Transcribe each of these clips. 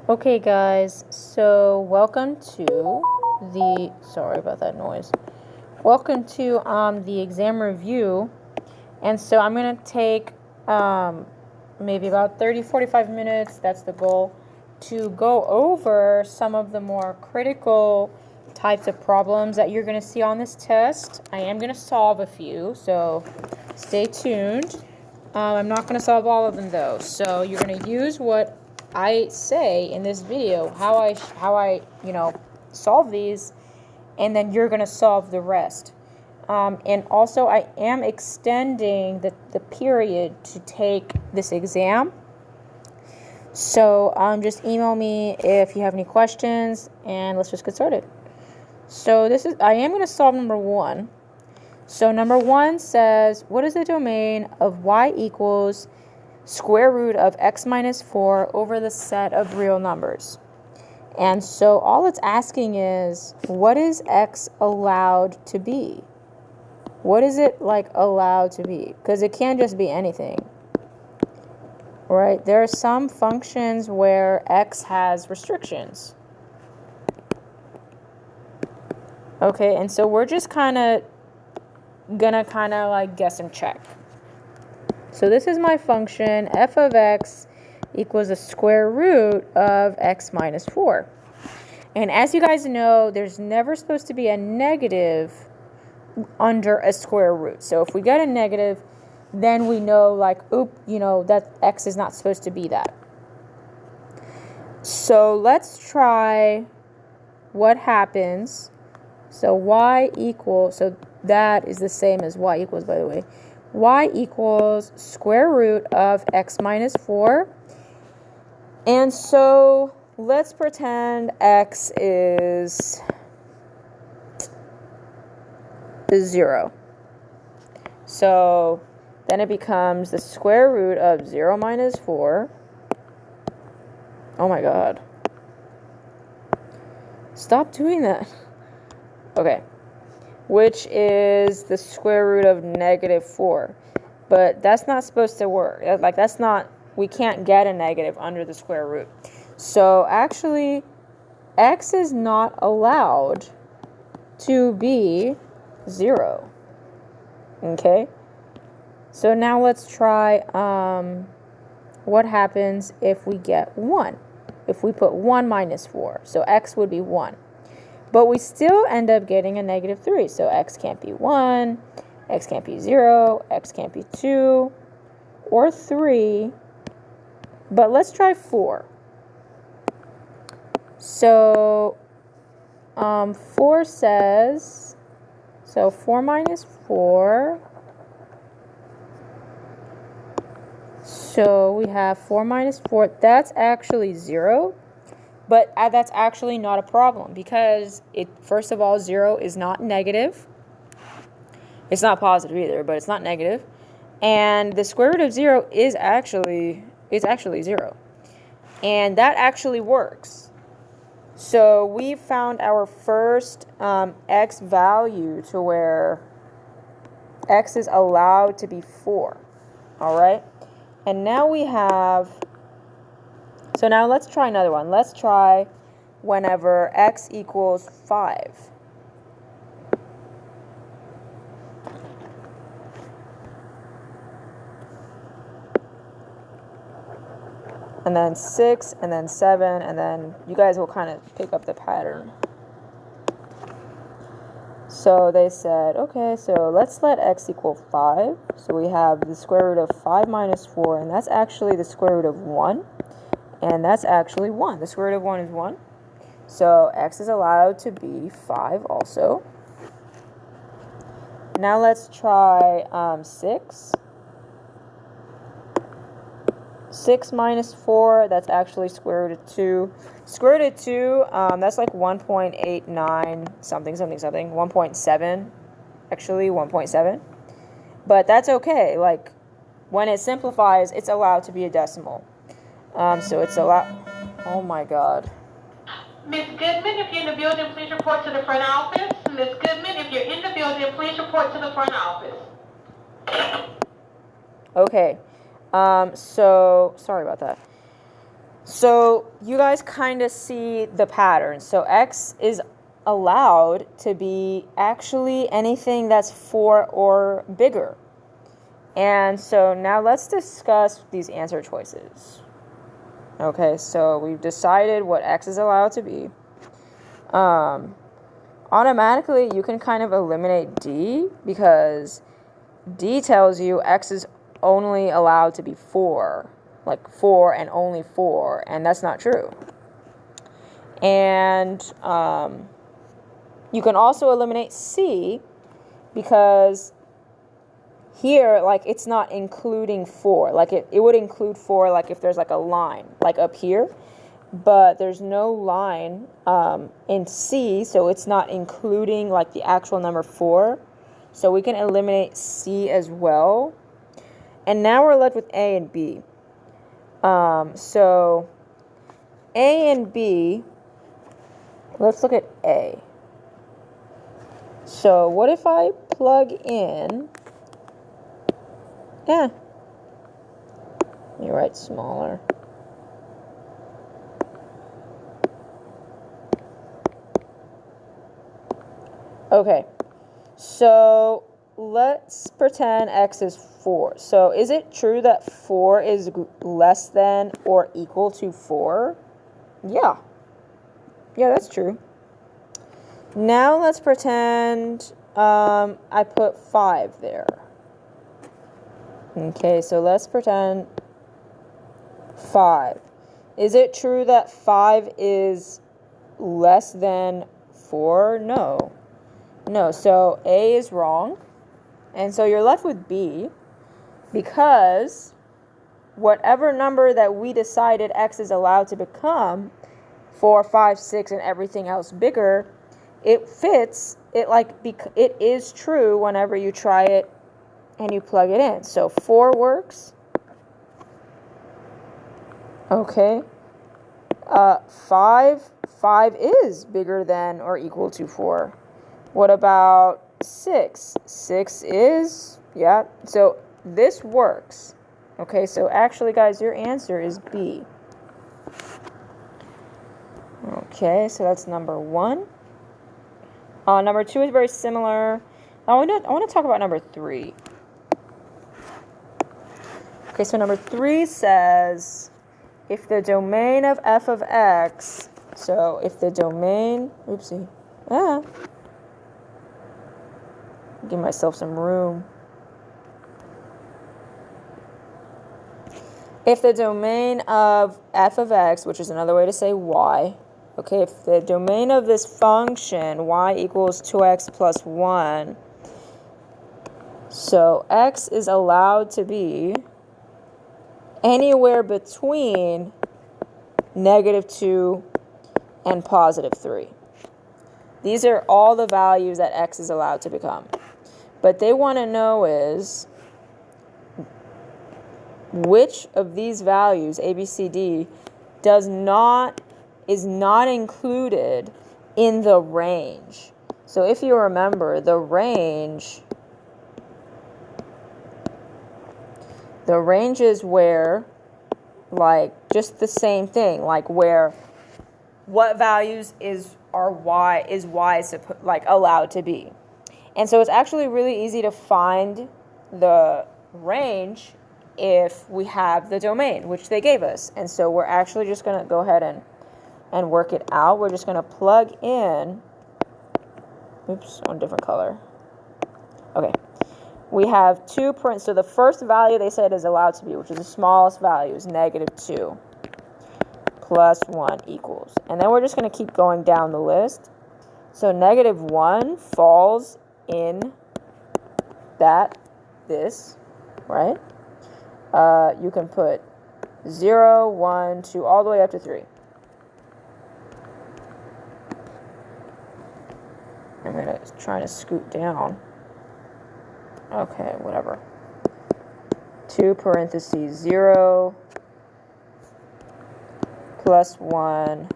Okay guys, so welcome to the, sorry about that noise. Welcome to the exam review. And so I'm going to take maybe about 30-45 minutes, that's the goal, to go over some of the more critical types of problems that you're going to see on this test. I am going to solve a few, so stay tuned. I'm not going to solve all of them though, so you're going to use what I say in this video, how I solve these, and then you're going to solve the rest. And also, I am extending the period to take this exam. So just email me if you have any questions, and let's just get started. So I am going to solve number 1. So number 1 says, what is the domain of y equals square root of x minus 4 over the set of real numbers? And so all it's asking is, what is x allowed to be? What is it allowed to be? Because it can't just be anything, right? There are some functions where x has restrictions. Okay, and so we're just gonna guess and check. So this is my function, f of x equals the square root of x minus 4. And as you guys know, there's never supposed to be a negative under a square root. So if we get a negative, then we know that x is not supposed to be that. So let's try what happens. So y equals, so that is the same as y equals, by the way. Y equals square root of x minus 4. And so let's pretend x is 0. So then it becomes the square root of 0 minus 4. Oh my god. Stop doing that. Okay. Which is the square root of negative 4. But that's not supposed to work. We can't get a negative under the square root. So actually, x is not allowed to be 0. Okay? So now let's try what happens if we get 1. If we put 1 minus 4. So x would be 1. But we still end up getting a negative 3. So x can't be 1, x can't be 0, x can't be 2, or 3. But let's try 4. So 4 says, so 4 minus 4. So we have 4 minus 4. That's actually 0. But that's actually not a problem because first of all, 0 is not negative. It's not positive either, but it's not negative. And the square root of 0 is actually 0. And that actually works. So we found our first x value to where x is allowed to be 4. All right? And now we have... So now let's try another one. Let's try whenever x equals 5. And then 6, and then 7, and then you guys will kind of pick up the pattern. So they said, okay, so let's let x equal 5. So we have the square root of 5 minus 4, and that's actually the square root of 1. And that's actually 1. The square root of 1 is 1. So x is allowed to be 5 also. Now let's try 6. 6 minus 4, that's actually square root of 2. Square root of 2, that's like 1.89 something. 1.7. Actually, 1.7. But that's okay. Like, when it simplifies, it's allowed to be a decimal. So it's allowed... Oh my god. Ms. Goodman, if you're in the building, please report to the front office. Ms. Goodman, if you're in the building, please report to the front office. Okay. So, sorry about that. So you guys kind of see the pattern. So x is allowed to be actually anything that's 4 or bigger. And so now let's discuss these answer choices. Okay, so we've decided what x is allowed to be. Automatically, you can kind of eliminate D because D tells you x is only allowed to be 4, like 4 and only 4, and that's not true. And you can also eliminate C because here, like, it's not including 4. Like, it would include 4, like, if there's, like, a line, like, up here. But there's no line in C, so it's not including, like, the actual number 4. So we can eliminate C as well. And now we're left with A and B. So A and B, let's look at A. So what if I plug in... Let me write smaller. Okay, so let's pretend x is 4. So is it true that 4 is less than or equal to 4? Yeah. Yeah, that's true. Now let's pretend I put 5 there. Okay, so let's pretend 5. Is it true that 5 is less than 4? No. No, so A is wrong. And so you're left with B because whatever number that we decided x is allowed to become, 4, 5, 6, and everything else bigger, it fits. It is true whenever you try it and you plug it in. So 4 works. Okay. 5 is bigger than or equal to 4. What about 6? 6 is, yeah. So this works. Okay, so actually, guys, your answer is B. Okay, so that's number 1. Number 2 is very similar. I want to talk about number 3. Okay, so number 3 says, if the domain of f of x, so if the domain, give myself some room. If the domain of f of x, which is another way to say y, okay, if the domain of this function, y equals 2x plus 1, so x is allowed to be anywhere between -2 and +3. These are all the values that x is allowed to become. But they want to know is which of these values, A, B, C, D, is not included in the range. So if you remember, the range is where, like, just the same thing, like where what values is y allowed to be. And so it's actually really easy to find the range if we have the domain, which they gave us. And so we're actually just going to go ahead and work it out. We're just going to plug in, on a different color. Okay. We have 2 parent, so the first value they said is allowed to be, which is the smallest value, is -2 plus 1 equals. And then we're just going to keep going down the list. So -1 falls in this, right? You can put 0, 1, 2, all the way up to 3. I'm going to try to scoot down. Okay, whatever. 2 parentheses 0 plus 1.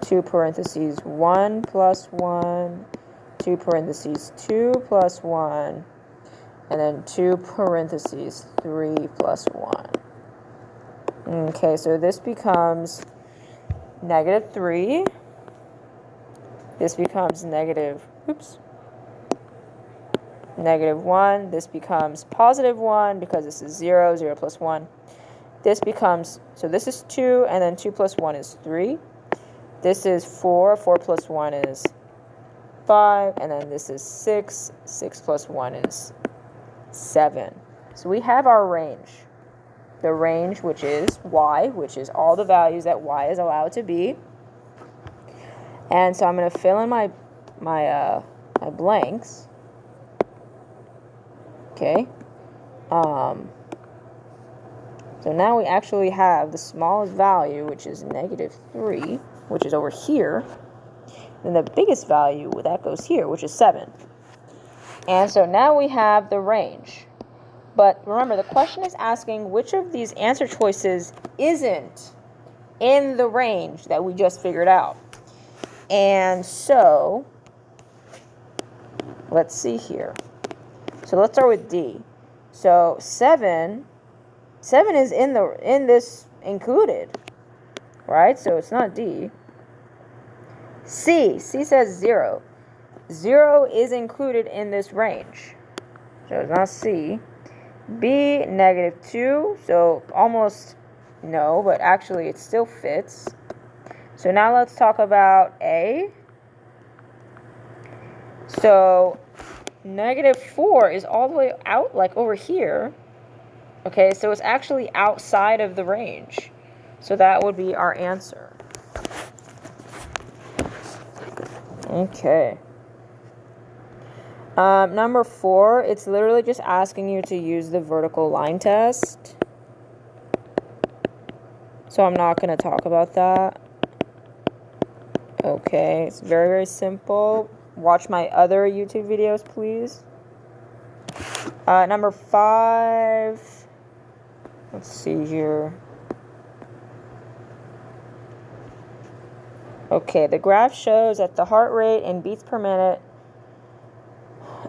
2 parentheses 1 plus 1. 2 parentheses 2 plus 1. And then 2 parentheses 3 plus 1. Okay, so this becomes negative 3. This becomes negative 1. This becomes positive 1 because this is 0, 0 plus 1. This becomes, so this is 2, and then 2 plus 1 is 3. This is 4, 4 plus 1 is 5, and then this is 6, 6 plus 1 is 7. So we have our range. The range, which is y, which is all the values that y is allowed to be. And so I'm going to fill in my blanks. Okay. So now we actually have the smallest value, which is negative 3, which is over here. And the biggest value, that goes here, which is 7. And so now we have the range. But remember, the question is asking which of these answer choices isn't in the range that we just figured out. And so, let's see here. So let's start with D. So 7 is in this included, right? So it's not D. C says 0. 0 is included in this range. So it's not C. B, negative 2. So almost no, but actually it still fits. So now let's talk about A. So negative 4 is all the way out, like over here. Okay, so it's actually outside of the range. So that would be our answer. Okay. Number 4, it's literally just asking you to use the vertical line test. So I'm not going to talk about that. Okay, it's very, very simple. Watch my other YouTube videos, please. Number 5, let's see here. Okay, the graph shows that the heart rate in beats per minute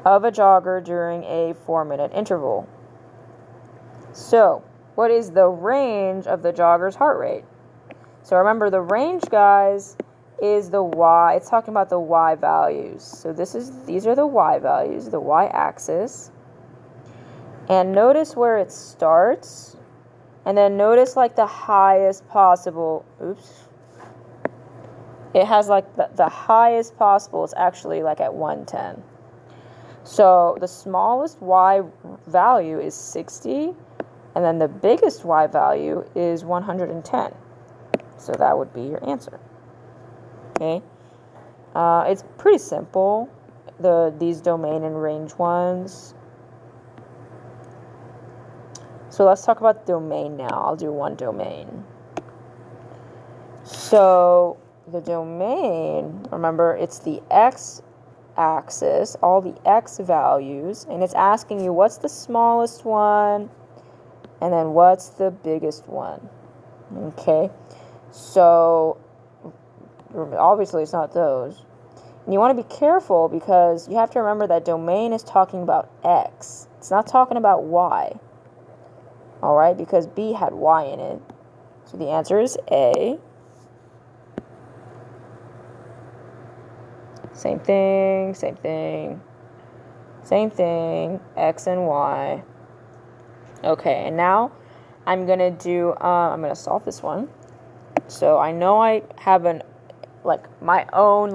of a jogger during a 4-minute interval. So, what is the range of the jogger's heart rate? So remember, the range, guys, is the y. It's talking about the y values. So these are the y values, the y-axis. And notice where it starts. And then notice like the highest possible, it has like the highest possible is actually like at 110. So the smallest y value is 60, and then the biggest y value is 110. So that would be your answer. Okay, it's pretty simple. These domain and range ones. So let's talk about domain now. I'll do one domain. So the domain, remember, it's the x-axis, all the x values, and it's asking you what's the smallest one, and then what's the biggest one. Okay, so obviously it's not those. And you want to be careful because you have to remember that domain is talking about x. It's not talking about y. Alright, because B had y in it. So the answer is A. Same thing, same thing. Same thing, x and y. Okay, and now I'm going to solve this one. So I know I have my own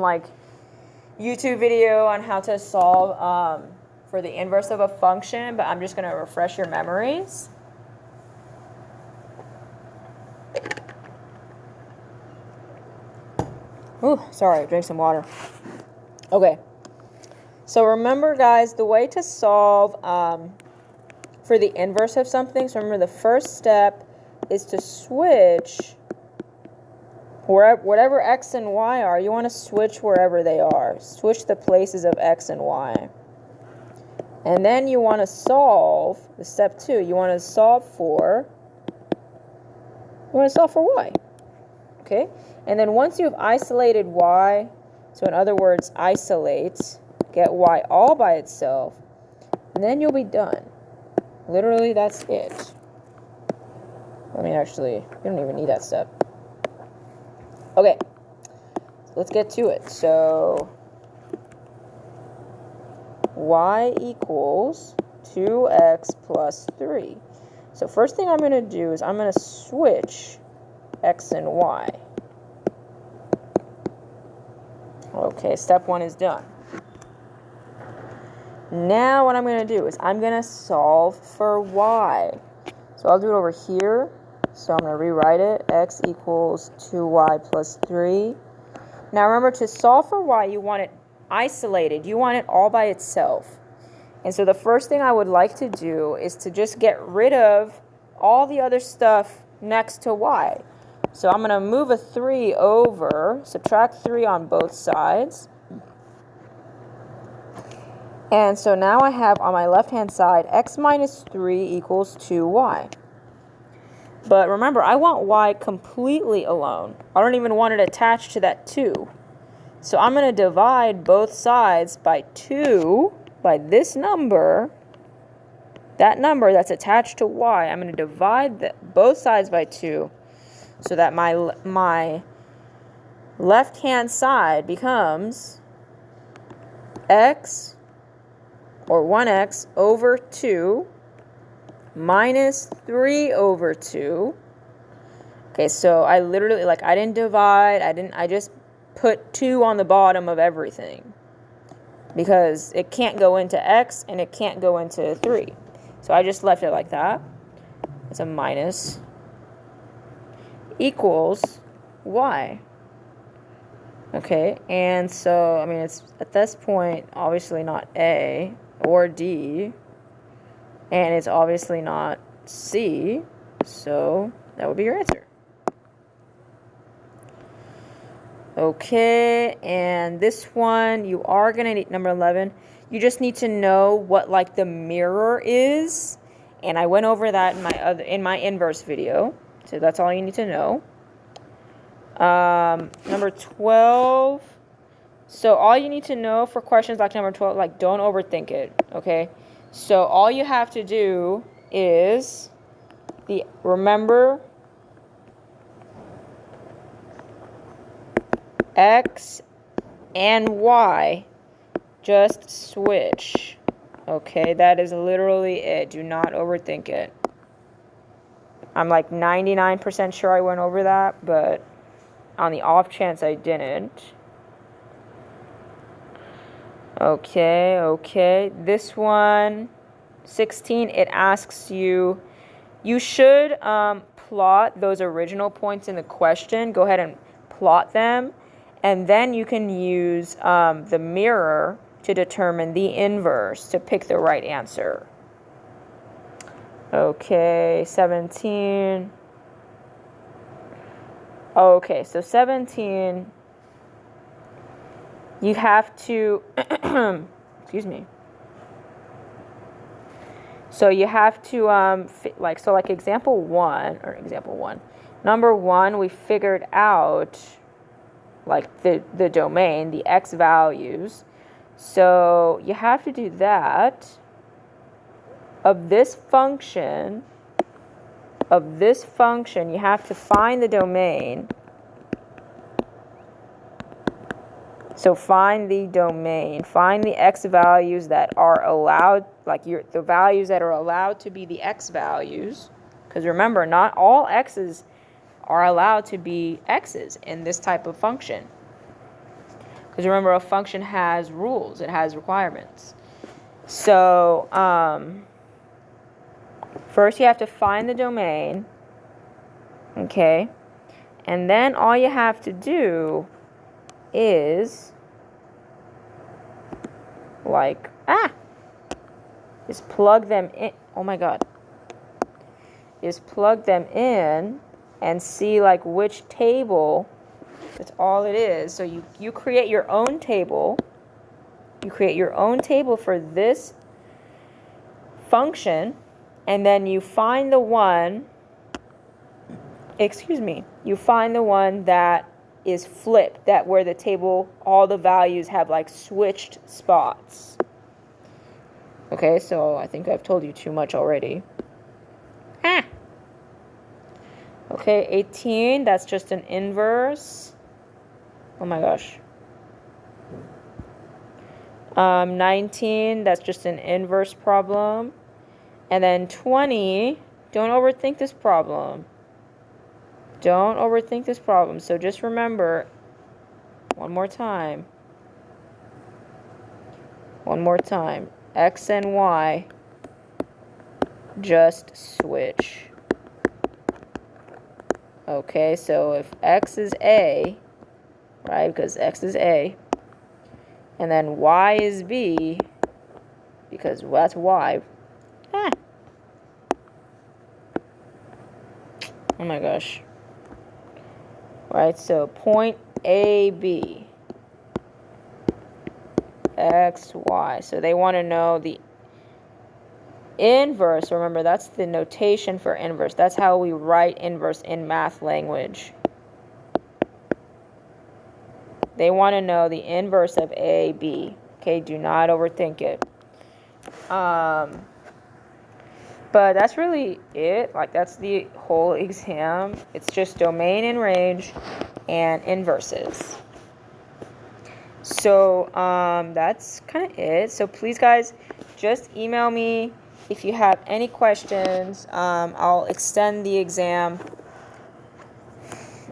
YouTube video on how to solve for the inverse of a function, but I'm just going to refresh your memories. Ooh, sorry, drink some water. Okay. So remember, guys, the way to solve for the inverse of something, so remember the first step is to switch whatever x and y are, you want to switch wherever they are. Switch the places of x and y. And then you want to solve, the step 2, you want to solve for y. Okay? And then once you've isolated y, so in other words, isolate, get y all by itself, and then you'll be done. Literally, that's it. Let me actually, we don't even need that step. Okay, let's get to it. So y equals 2x plus 3. So first thing I'm going to do is I'm going to switch x and y. Okay, step 1 is done. Now what I'm going to do is I'm going to solve for y. So I'll do it over here. So I'm going to rewrite it. X equals 2y plus 3. Now remember, to solve for y, you want it isolated. You want it all by itself. And so the first thing I would like to do is to just get rid of all the other stuff next to y. So I'm going to move a 3 over, subtract 3 on both sides. And so now I have on my left-hand side, x minus 3 equals 2y. But remember, I want y completely alone. I don't even want it attached to that 2. So I'm going to divide both sides by 2, by this number. That number that's attached to y, I'm going to divide both sides by 2 so that my left-hand side becomes x, or 1x, over 2 minus 3 over 2. Okay, so I literally, I didn't divide, I just put 2 on the bottom of everything because it can't go into x and it can't go into 3. So I just left it like that. It's a minus equals y. Okay, and so, I mean, it's at this point obviously not A or D, and it's obviously not C, so that would be your answer. Okay, and this one, you are going to need, number 11, you just need to know what, the mirror is, and I went over that in my inverse video, so that's all you need to know. Number 12, so all you need to know for questions like number 12, don't overthink it, okay? So all you have to do is, remember, x and y, just switch, okay? That is literally it. Do not overthink it. I'm 99% sure I went over that, but on the off chance I didn't. Okay. This one, 16, it asks you should plot those original points in the question. Go ahead and plot them. And then you can use the mirror to determine the inverse to pick the right answer. Okay, 17. Okay, so 17, you have to, excuse me. So you have to, example one, number 1, we figured out, the domain, the x values. So you have to do that. Of this function, you have to find the domain. So find the domain. Find the x values that are allowed, the values that are allowed to be the x values. Because remember, not all x's are allowed to be x's in this type of function. Because remember, a function has rules. It has requirements. So, first you have to find the domain, okay? And then all you have to do is, is plug them in. Oh my God. Is plug them in and see which table. That's all it is. So you create your own table. You create your own table for this function. And then you find the one, you find the one that is flipped, that where the table, all the values have switched spots. Okay, so I think I've told you too much already. Okay, 18, that's just an inverse. Oh my gosh. 19, that's just an inverse problem. And then 20, don't overthink this problem. Don't overthink this problem. So just remember, one more time, x and y just switch. Okay, so if x is a, right, because x is a, and then y is b, because that's y. Oh my gosh. Right, so point AB, x, y. So they want to know the inverse. Remember, that's the notation for inverse. That's how we write inverse in math language. They want to know the inverse of AB. Okay, do not overthink it. But that's really it. Like, that's the whole exam. It's just domain and range and inverses. So that's kind of it. So please, guys, just email me if you have any questions. I'll extend the exam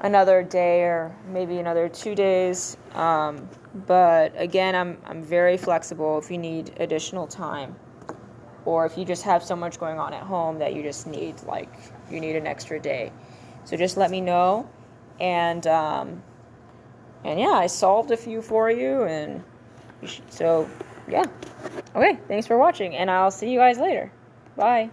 another day or maybe another 2 days. But again, I'm very flexible if you need additional time, or if you just have so much going on at home that you just need, like, you need an extra day. So just let me know. And yeah, I solved a few for you, and so yeah. Okay, thanks for watching, and I'll see you guys later. Bye.